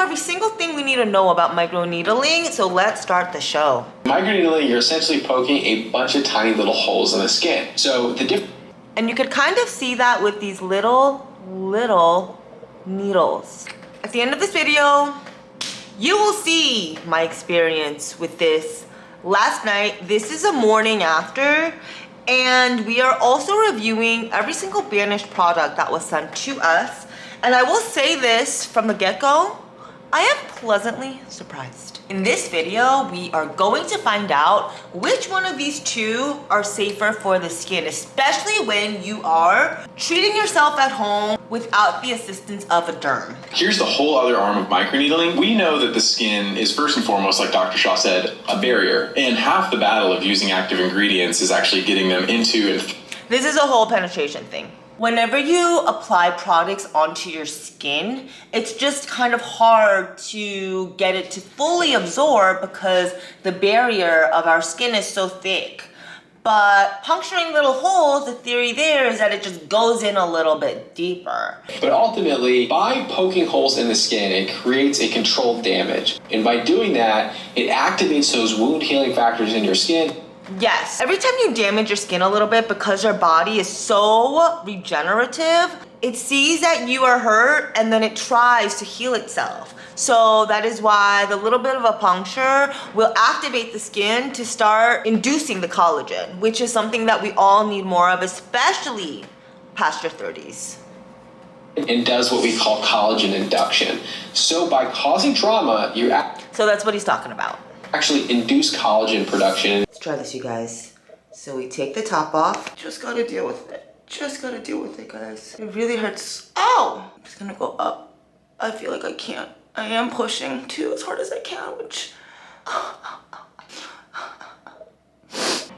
every single thing we need to know about microneedling, so let's start the show. Microneedling, you're essentially poking a bunch of tiny little holes in the skin. So and you could kind of see that with these little needles. At the end of this video, you will see my experience with this last night. This is a morning after, and we are also reviewing every single Banish product that was sent to us. And I will say this from the get-go, I am pleasantly surprised. In this video, we are going to find out which one of these two are safer for the skin, especially when you are treating yourself at home without the assistance of a derm. Here's the whole other arm of microneedling. We know that the skin is first and foremost, like Dr. Shah said, a barrier. And half the battle of using active ingredients is actually getting them into and... This is a whole penetration thing. Whenever you apply products onto your skin, it's just kind of hard to get it to fully absorb because the barrier of our skin is so thick. But puncturing little holes, the theory there is that it just goes in a little bit deeper. But ultimately, by poking holes in the skin, it creates a controlled damage. And by doing that, it activates those wound healing factors in your skin. Yes, every time you damage your skin a little bit, because your body is so regenerative, it sees that you are hurt and then it tries to heal itself. So that is why the little bit of a puncture will activate the skin to start inducing the collagen, which is something that we all need more of, especially past your 30s. And does what we call collagen induction. So by causing trauma, you So that's what he's talking about. Actually induce collagen production. Let's try this, you guys. So we take the top off. Just gotta deal with it. Just gotta deal with it, guys. It really hurts. Oh! I'm just gonna go up. I feel like I can't. I am pushing too as hard as I can, which...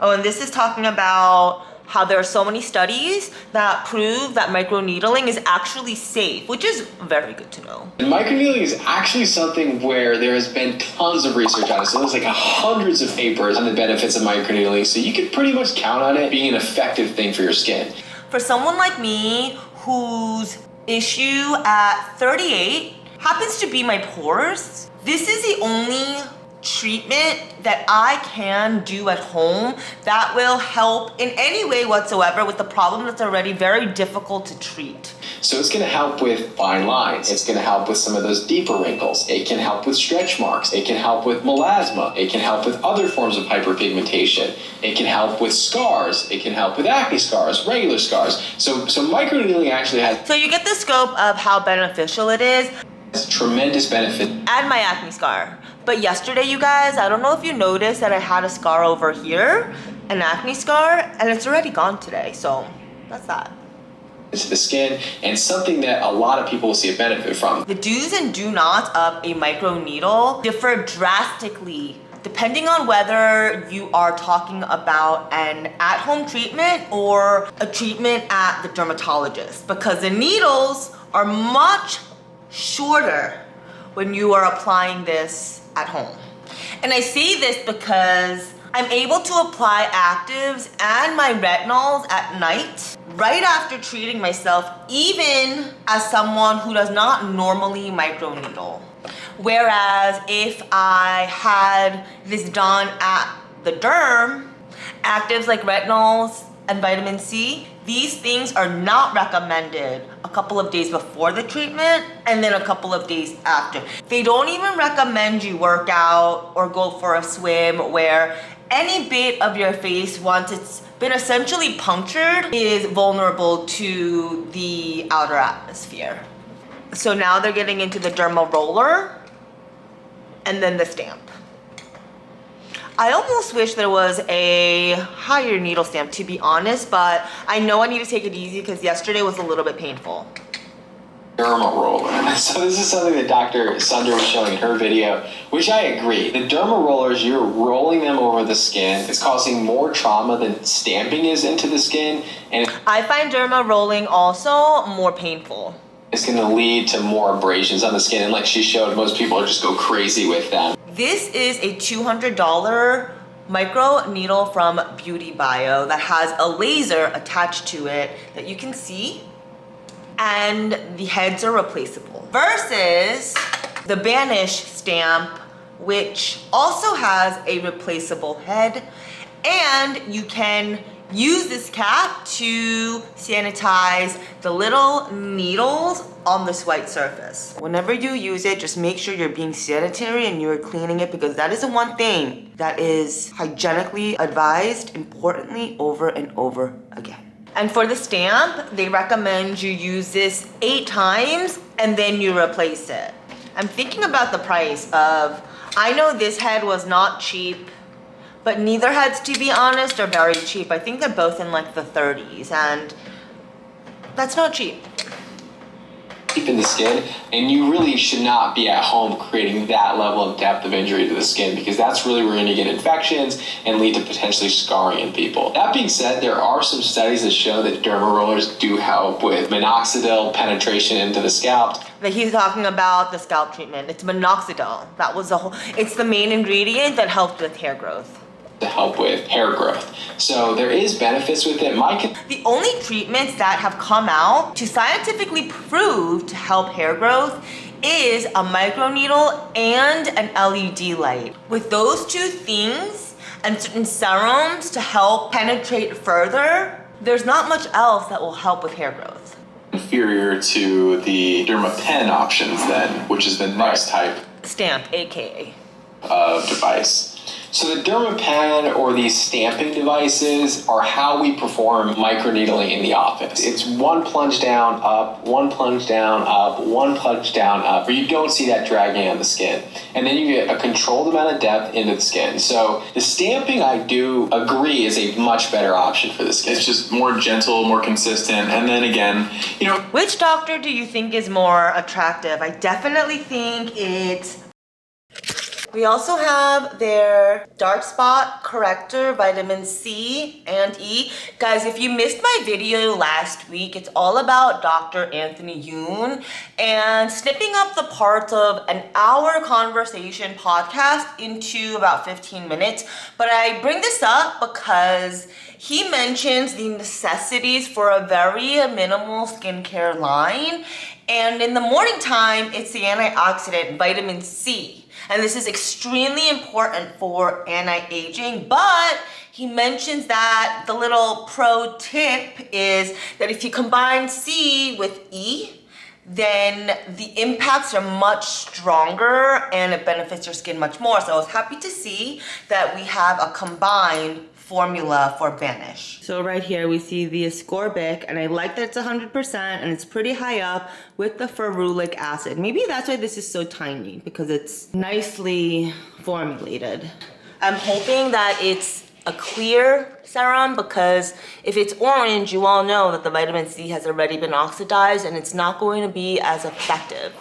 Oh, and this is talking about how there are so many studies that prove that microneedling is actually safe, which is very good to know. And microneedling is actually something where there has been tons of research on it. So there's like hundreds of papers on the benefits of microneedling. So you can pretty much count on it being an effective thing for your skin. For someone like me whose issue at 38 happens to be my pores, this is the only treatment that I can do at home that will help in any way whatsoever with the problem that's already very difficult to treat. So it's going to help with fine lines. It's going to help with some of those deeper wrinkles. It can help with stretch marks. It can help with melasma. It can help with other forms of hyperpigmentation. It can help with scars. It can help with acne scars, regular scars. So microneedling actually has... So you get the scope of how beneficial it is. It's tremendous benefit. And my acne scar. But yesterday, you guys, I don't know if you noticed that I had a scar over here, an acne scar, and it's already gone today. So that's that. It's the skin and something that a lot of people will see a benefit from. The do's and do nots of a microneedle differ drastically depending on whether you are talking about an at-home treatment or a treatment at the dermatologist, because the needles are much shorter when you are applying this at home. And I say this because I'm able to apply actives and my retinols at night right after treating myself, even as someone who does not normally microneedle. Whereas if I had this done at the derm, actives like retinols and vitamin C, these things are not recommended a couple of days before the treatment and then a couple of days after. They don't even recommend you work out or go for a swim where any bit of your face, once it's been essentially punctured, is vulnerable to the outer atmosphere. So now they're getting into the DermaRoller and then the stamp. I almost wish there was a higher needle stamp, to be honest, but I know I need to take it easy because yesterday was a little bit painful. DermaRoller. So this is something that Dr. Sunder was showing in her video, which I agree. The DermaRollers, you're rolling them over the skin. It's causing more trauma than stamping is into the skin. And I find DermaRolling also more painful. It's going to lead to more abrasions on the skin. And like she showed, most people just go crazy with them. This is a $200 micro needle from Beauty Bio that has a laser attached to it that you can see, and the heads are replaceable. Versus the Banish stamp, which also has a replaceable head, and you can use this cap to sanitize the little needles on this white surface. Whenever you use it, just make sure you're being sanitary and you're cleaning it, because that is the one thing that is hygienically advised, importantly, over and over again. And for the stamp, they recommend you use this 8 times and then you replace it. I'm thinking about the price of, I know this head was not cheap, but neither heads, to be honest, are very cheap. I think they're both in like the 30s, and that's not cheap. Deep in the skin, and you really should not be at home creating that level of depth of injury to the skin, because that's really where you're going to get infections and lead to potentially scarring in people. That being said, there are some studies that show that DermaRollers do help with minoxidil penetration into the scalp. That he's talking about the scalp treatment. It's minoxidil. That was it's the main ingredient that helped with hair growth. To help with hair growth. So there is benefits with it. The only treatments that have come out to scientifically prove to help hair growth is a microneedle and an LED light. With those two things and certain serums to help penetrate further, there's not much else that will help with hair growth. Inferior to the DermaPen options then, which is the next type stamp, aka of device. So the DermaPen or these stamping devices are how we perform microneedling in the office. It's one plunge down, up, one plunge down, up, one plunge down, up, where you don't see that dragging on the skin. And then you get a controlled amount of depth into the skin. So the stamping, I do agree, is a much better option for the skin. It's just more gentle, more consistent. And then again, you know. Which doctor do you think is more attractive? I definitely think it's... We also have their dark spot corrector, vitamin C and E. Guys, if you missed my video last week, it's all about Dr. Anthony Yoon and snipping up the parts of an hour conversation podcast into about 15 minutes. But I bring this up because he mentions the necessities for a very minimal skincare line. And in the morning time, it's the antioxidant vitamin C. And this is extremely important for anti-aging, but he mentions that the little pro tip is that if you combine C with E, then the impacts are much stronger and it benefits your skin much more. So I was happy to see that we have a combined formula for Banish. So right here we see the ascorbic, and I like that it's 100% and it's pretty high up with the ferulic acid. Maybe that's why this is so tiny, because it's nicely formulated. I'm hoping that it's a clear serum, because if it's orange, you all know that the vitamin C has already been oxidized and it's not going to be as effective.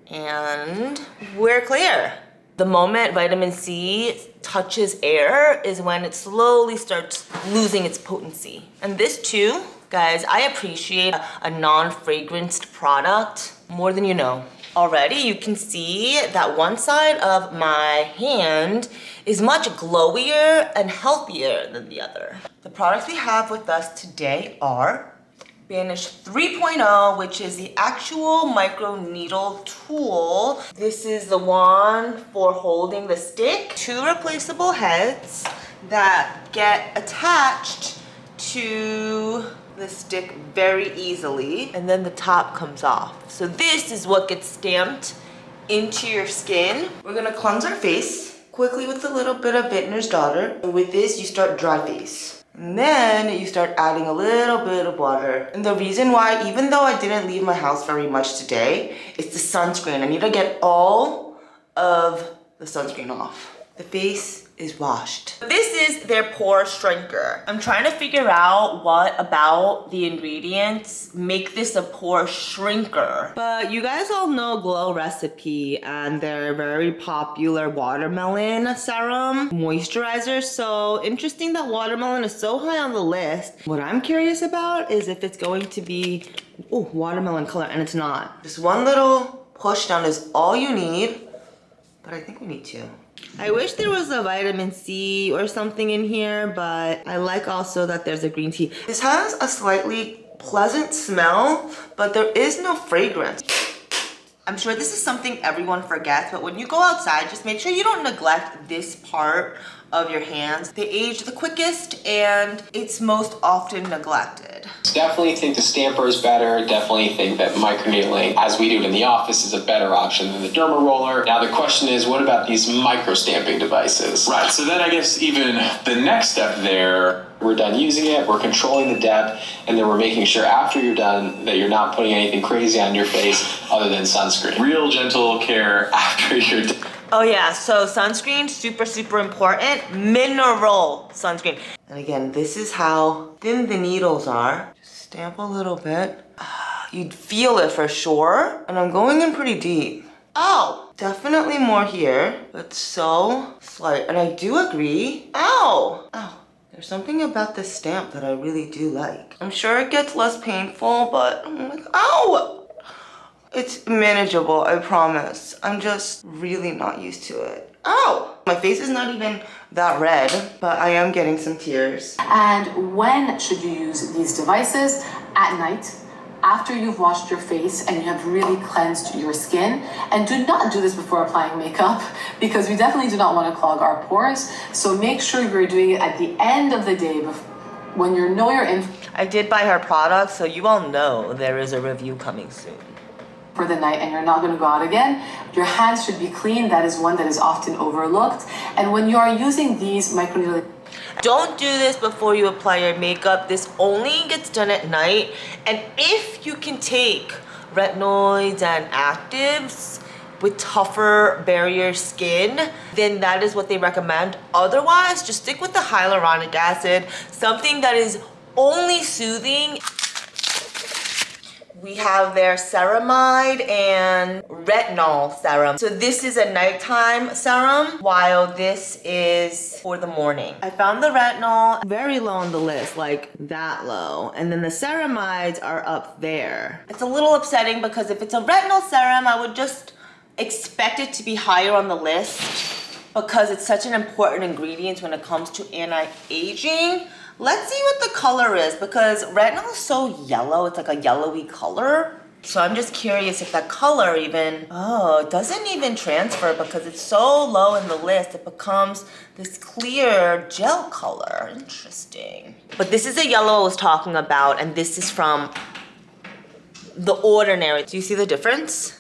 And we're clear. The moment vitamin C touches air is when it slowly starts losing its potency. And this too, guys, I appreciate a non-fragranced product more than you know. Already you can see that one side of my hand is much glowier and healthier than the other. The products we have with us today are Banish 3.0, which is the actual microneedle tool. This is the one for holding the stick. 2 replaceable heads that get attached to the stick very easily, and then the top comes off. So this is what gets stamped into your skin. We're gonna cleanse our face quickly with a little bit of Vintner's Daughter. And with this, you start dry face. And then you start adding a little bit of water. And the reason why, even though I didn't leave my house very much today, is the sunscreen. I need to get all of the sunscreen off. The face is washed. This is their pore shrinker. I'm trying to figure out what about the ingredients make this a pore shrinker. But you guys all know Glow Recipe and their very popular watermelon serum moisturizer. So interesting that watermelon is so high on the list. What I'm curious about is if it's going to be watermelon color, and it's not. Just one little push down is all you need, but I think we need 2. I wish there was a vitamin C or something in here, but I like also that there's a green tea. This has a slightly pleasant smell, but there is no fragrance. I'm sure this is something everyone forgets, but when you go outside, just make sure you don't neglect this part of your hands. They age the quickest and it's most often neglected. Definitely think the stamper is better. Definitely think that microneedling, as we do it in the office, is a better option than the DermaRoller. Now the question is, what about these micro-stamping devices? Right, so then I guess even the next step there, we're done using it, we're controlling the depth, and then we're making sure after you're done that you're not putting anything crazy on your face other than sunscreen. Real gentle care after you're done. Oh yeah, so sunscreen, super important. Mineral sunscreen. And again, this is how thin the needles are. Just stamp a little bit. You'd feel it for sure. And I'm going in pretty deep. Oh, definitely more here, but so slight. And I do agree. Ow, ow. There's something about this stamp that I really do like. I'm sure it gets less painful, but I'm like, ow! It's manageable, I promise. I'm just really not used to it. Ow! My face is not even that red, but I am getting some tears. And when should you use these devices? At night, after you've washed your face and you have really cleansed your skin. And do not do this before applying makeup because we definitely do not want to clog our pores. So make sure you're doing it at the end of the day when you know you're in. I did buy her product, so you all know there is a review coming soon. For the night and you're not going to go out again, your hands should be clean. That is one that is often overlooked. And when you are using these microneedling, don't do this before you apply your makeup. This only gets done at night. And if you can take retinoids and actives with tougher barrier skin, then that is what they recommend. Otherwise, just stick with the hyaluronic acid, something that is only soothing. We have their ceramide and retinol serum. So this is a nighttime serum, while this is for the morning. I found the retinol very low on the list, like that low. And then the ceramides are up there. It's a little upsetting because if it's a retinol serum, I would just expect it to be higher on the list because it's such an important ingredient when it comes to anti-aging. Let's see what the color is because retinol is so yellow. It's like a yellowy color. So I'm just curious if that color even, it doesn't even transfer because it's so low in the list. It becomes this clear gel color. Interesting. But this is the yellow I was talking about, and this is from The Ordinary. Do you see the difference?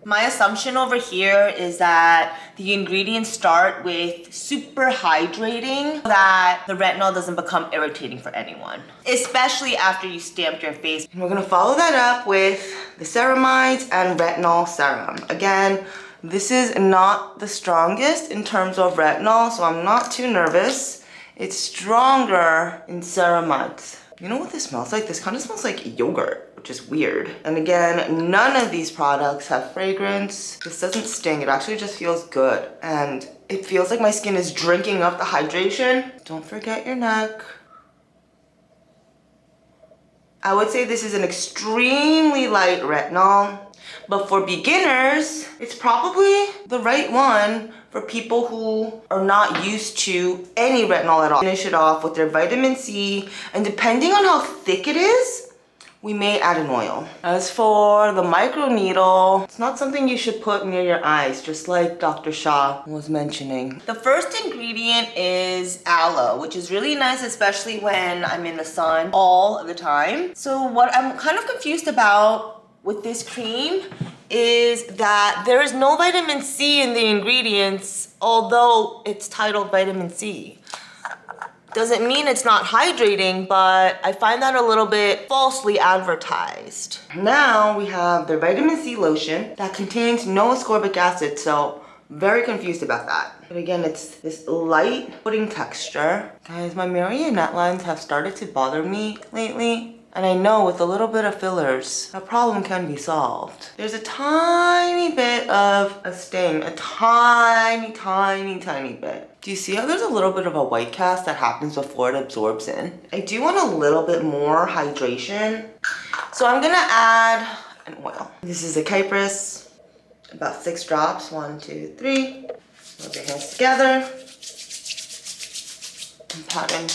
My assumption over here is that the ingredients start with super hydrating so that the retinol doesn't become irritating for anyone, especially after you stamped your face. And we're gonna follow that up with the ceramides and retinol serum. Again, this is not the strongest in terms of retinol, so I'm not too nervous. It's stronger in ceramides. You know what this smells like? This kind of smells like yogurt, which is weird. And again, none of these products have fragrance. This doesn't sting, it actually just feels good. And it feels like my skin is drinking up the hydration. Don't forget your neck. I would say this is an extremely light retinol, but for beginners, it's probably the right one for people who are not used to any retinol at all. Finish it off with their vitamin C, and depending on how thick it is, we may add an oil. As for the microneedle, it's not something you should put near your eyes, just like Dr. Shah was mentioning. The first ingredient is aloe, which is really nice, especially when I'm in the sun all the time. So what I'm kind of confused about with this cream is that there is no vitamin C in the ingredients, although it's titled vitamin C. Doesn't mean it's not hydrating, but I find that a little bit falsely advertised. Now we have their vitamin C lotion that contains no ascorbic acid, so very confused about that. But again, it's this light pudding texture. Guys, my marionette lines have started to bother me lately. And I know with a little bit of fillers, a problem can be solved. There's a tiny bit of a sting, a tiny bit. Do you see how there's a little bit of a white cast that happens before it absorbs in? I do want a little bit more hydration. So I'm gonna add an oil. This is a Kypress, about 6 drops, 1, 2, 3. Rub your hands together. I'm patting.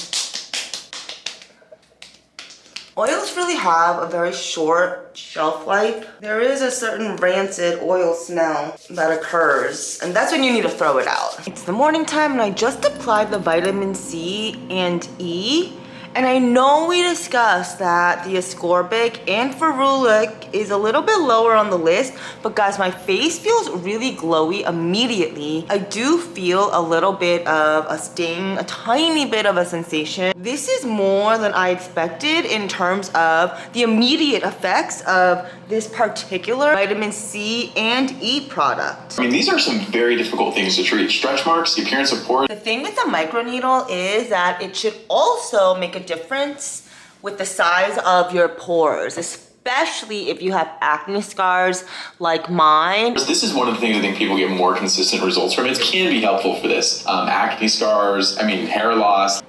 Oils really have a very short shelf life. There is a certain rancid oil smell that occurs, and that's when you need to throw it out. It's the morning time and I just applied the vitamin C and E. And I know we discussed that the ascorbic and ferulic is a little bit lower on the list, but guys, my face feels really glowy immediately. I do feel a little bit of a sting, a tiny bit of a sensation. This is more than I expected in terms of the immediate effects of this particular vitamin C and E product. I mean, these are some very difficult things to treat. Stretch marks, the appearance of pores. The thing with the microneedle is that it should also make a difference with the size of your pores, especially if you have acne scars like mine. This is one of the things I think people get more consistent results from. It can be helpful for this. Acne scars, hair loss.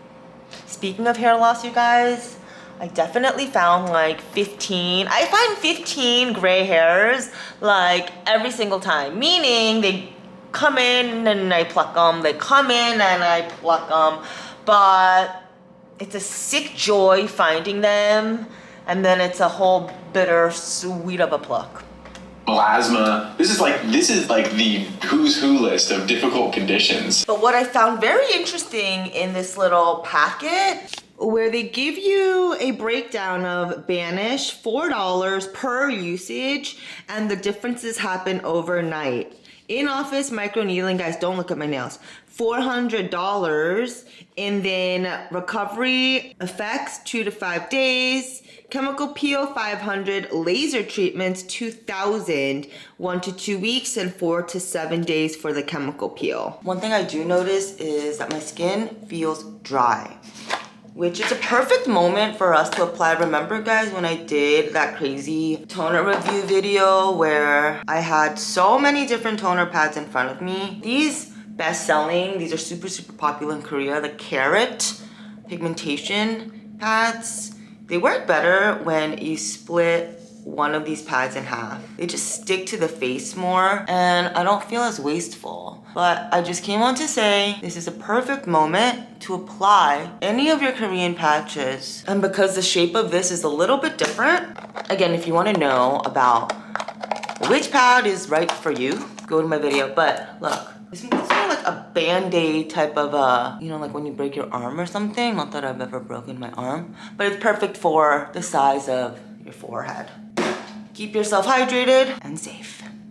Speaking of hair loss, you guys, I definitely found like 15. I find 15 gray hairs like every single time, meaning they come in and I pluck them, they come in and I pluck them, but it's a sick joy finding them, and then it's a whole bitter sweet of a pluck. Melasma. This is like the who's who list of difficult conditions. But what I found very interesting in this little packet, where they give you a breakdown of Banish, $4 per usage, and the differences happen overnight. In-office microneedling, guys, don't look at my nails, $400, and then recovery effects 2 to 5 days, chemical peel 500, laser treatments 2,000, 1 to 2 weeks, and 4 to 7 days for the chemical peel. One thing I do notice is that my skin feels dry, which is a perfect moment for us to apply. Remember guys, when I did that crazy toner review video where I had so many different toner pads in front of me? These best-selling, these are super popular in Korea, the carrot pigmentation pads. They work better when you split one of these pads in half. They just stick to the face more and I don't feel as wasteful. But I just came on to say this is a perfect moment to apply any of your Korean patches. And because the shape of this is a little bit different, again, if you want to know about which pad is right for you, go to my video. But look, this is more like a band-aid type of like when you break your arm or something. Not that I've ever broken my arm, but it's perfect for the size of your forehead. Keep yourself hydrated and safe.